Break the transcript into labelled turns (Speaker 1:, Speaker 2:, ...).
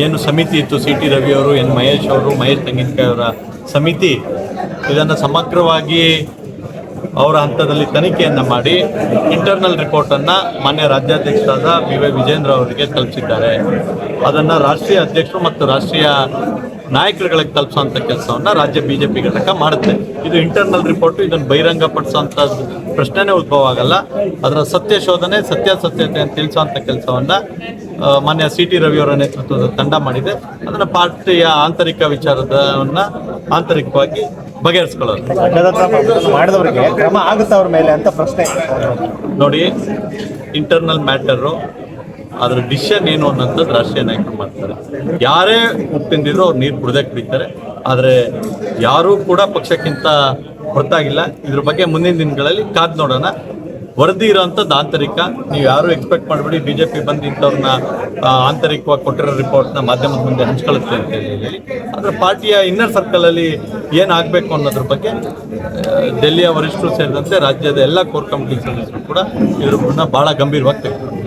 Speaker 1: ಏನು ಸಮಿತಿ ಇತ್ತು ಸಿ ಟಿ ರವಿ ಅವರು ಎನ್ ಮಹೇಶ್ ಅವರು ಮಹೇಶ್ ತೆಂಗಿನಕಾಯಿ ಅವರ ಸಮಿತಿ ಇದನ್ನು ಸಮಗ್ರವಾಗಿ ಅವರ ಹಂತದಲ್ಲಿ ತನಿಖೆಯನ್ನು ಮಾಡಿ ಇಂಟರ್ನಲ್ ರಿಪೋರ್ಟನ್ನು ಮಾನ್ಯ ರಾಜ್ಯಾಧ್ಯಕ್ಷರಾದ ಬಿ ವೈ ವಿಜೇಂದ್ರ ಅವರಿಗೆ ತಲುಪಿಸಿದ್ದಾರೆ. ಅದನ್ನು ರಾಷ್ಟ್ರೀಯ ಅಧ್ಯಕ್ಷರು ಮತ್ತು ರಾಷ್ಟ್ರೀಯ ನಾಯಕರುಗಳಿಗೆ ತಲುಪಿಸುವಂಥ ಕೆಲಸವನ್ನು ರಾಜ್ಯ ಬಿಜೆಪಿ ಘಟಕ ಮಾಡುತ್ತೆ. ಇದು ಇಂಟರ್ನಲ್ ರಿಪೋರ್ಟು, ಇದನ್ನು ಬಹಿರಂಗಪಡಿಸುವಂಥ ಪ್ರಶ್ನೆನೇ ಉದ್ಭವ ಆಗಲ್ಲ. ಅದರ ಸತ್ಯಶೋಧನೆ ಸತ್ಯಾಸತ್ಯತೆಯನ್ನು ತಿಳಿಸುವಂಥ ಕೆಲಸವನ್ನು ಮಾನ್ಯ ಸಿ ಟಿ ರವಿಯವರ ನೇತೃತ್ವದ ತಂಡ ಮಾಡಿದೆ. ಅದನ್ನು ಪಾರ್ಟಿಯ ಆಂತರಿಕ ವಿಚಾರವನ್ನು ಆಂತರಿಕವಾಗಿ ಬಗೆಹರಿಸ್ಕೊಳ್ಳೋದು
Speaker 2: ಮಾಡಿದವರಿಗೆ ಕ್ರಮ ಆಗುತ್ತೆ ಅವ್ರ ಮೇಲೆ ಅಂತ ಪ್ರಶ್ನೆ.
Speaker 1: ನೋಡಿ, ಇಂಟರ್ನಲ್ ಮ್ಯಾಟರು ಅದರ ಡಿಸಿಷನ್ ಏನು ಅನ್ನೋಂಥದ್ದು ರಾಷ್ಟ್ರೀಯ ನಾಯಕರು ಮಾಡ್ತಾರೆ. ಯಾರೇ ಉಪ್ಪಿಂದಿದ್ರು ಅವ್ರು ನೀರು ಕುಡ್ದೇ ಕುಡಿತಾರೆ. ಆದರೆ ಯಾರೂ ಕೂಡ ಪಕ್ಷಕ್ಕಿಂತ ಹೊರತಾಗಿಲ್ಲ. ಇದ್ರ ಬಗ್ಗೆ ಮುಂದಿನ ದಿನಗಳಲ್ಲಿ ಕಾದು ನೋಡೋಣ. ವರದಿ ಇರೋಂಥದ್ದು ಆಂತರಿಕ, ನೀವು ಯಾರು ಎಕ್ಸ್ಪೆಕ್ಟ್ ಮಾಡಬೇಡಿ ಬಿ ಜೆ ಪಿ ಬಂದು ಇಂಥವ್ರನ್ನ ಆಂತರಿಕವಾಗಿ ಕೊಟ್ಟಿರೋ ರಿಪೋರ್ಟ್ನ ಮಾಧ್ಯಮದ ಮುಂದೆ ಹಂಚ್ಕೊಳ್ಳುತ್ತೆ ಅಂತ ಹೇಳಿ. ಆದರೆ ಪಾರ್ಟಿಯ ಇನ್ನರ್ ಸರ್ಕಲಲ್ಲಿ ಏನಾಗಬೇಕು ಅನ್ನೋದ್ರ ಬಗ್ಗೆ ಡೆಲ್ಲಿಯ ವರಿಷ್ಠರು ಸೇರಿದಂತೆ ರಾಜ್ಯದ ಎಲ್ಲ ಕೋರ್ ಕಮಿಟಿ ಸದಸ್ಯರು ಕೂಡ ಇದ್ರ ಭಾಳ ಗಂಭೀರವಾಗಿ ತೆಗೆದುಕೊಂಡರು.